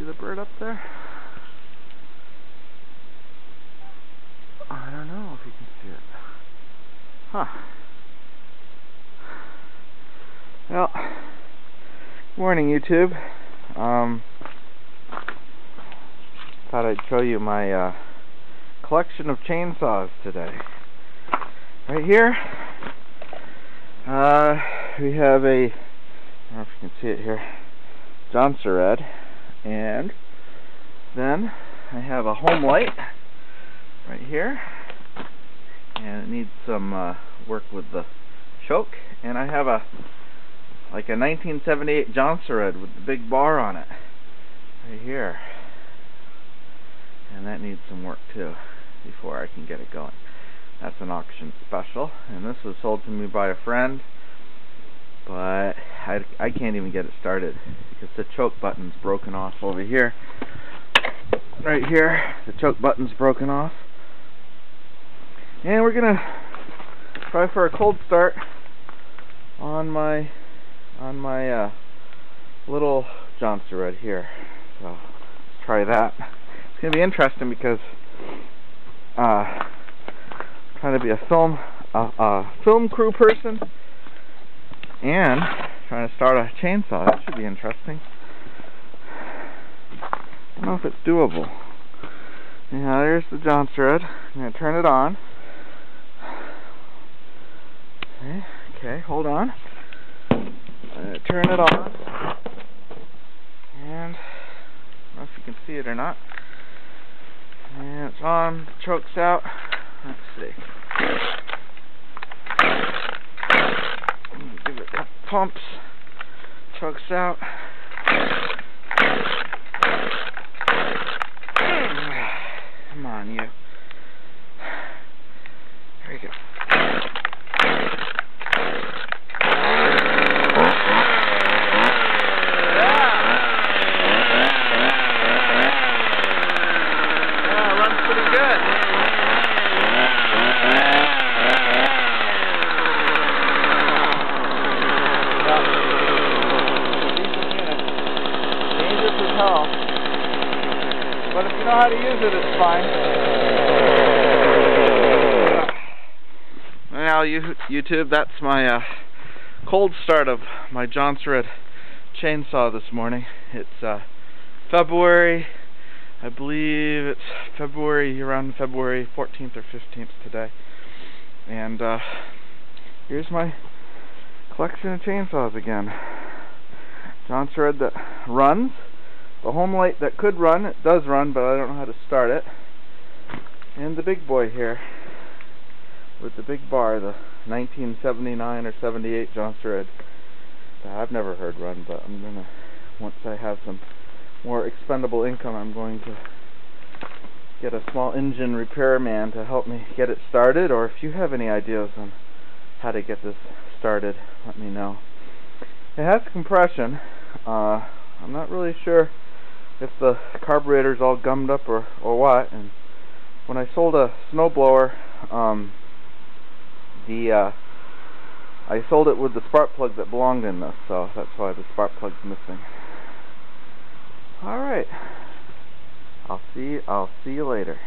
See the bird up there? I don't know if you can see it. Huh. Well, good morning, YouTube. Thought I'd show you my collection of chainsaws today. Right here, we have a, I don't know if you can see it here, Jonsered, and then I have a home light right here, and it needs some work with the choke, and I have a 1978 Jonsered with the big bar on it right here, and that needs some work too before I can get it going. That's an auction special, and this was sold to me by a friend, but I can't even get it started because the choke button's broken off over here. Right here, the choke button's broken off, and we're gonna try for a cold start on my little Jonsered here. So let's try that. It's gonna be interesting because trying to be a film crew person and trying to start a chainsaw. That should be interesting. I don't know if it's doable. Yeah, there's the Jonsered. I'm going to turn it on. Okay, hold on. I'm going to turn it on. And I don't know if you can see it or not. And it's on, the choke's out. Let's see. Give it a couple pumps. Choke's out. Come on, you. There you go. Yeah, runs pretty good. But if you know how to use it, it's fine. Now, YouTube, that's my cold start of my Jonsered chainsaw this morning. It's February, I believe it's around February 14th or 15th today. And here's my collection of chainsaws again. Jonsered that runs. The home light that could run, it does run, but I don't know how to start it. And the big boy here with the big bar, the 1979 or 78 Jonsered that I've never heard run, but I'm gonna, once I have some more expendable income, I'm going to get a small engine repairman to help me get it started. Or if you have any ideas on how to get this started, let me know. It has compression. I'm not really sure if the carburetor's all gummed up or what. And when I sold a snowblower, I sold it with the spark plug that belonged in this, so that's why the spark plug's missing. All right, I'll see you later.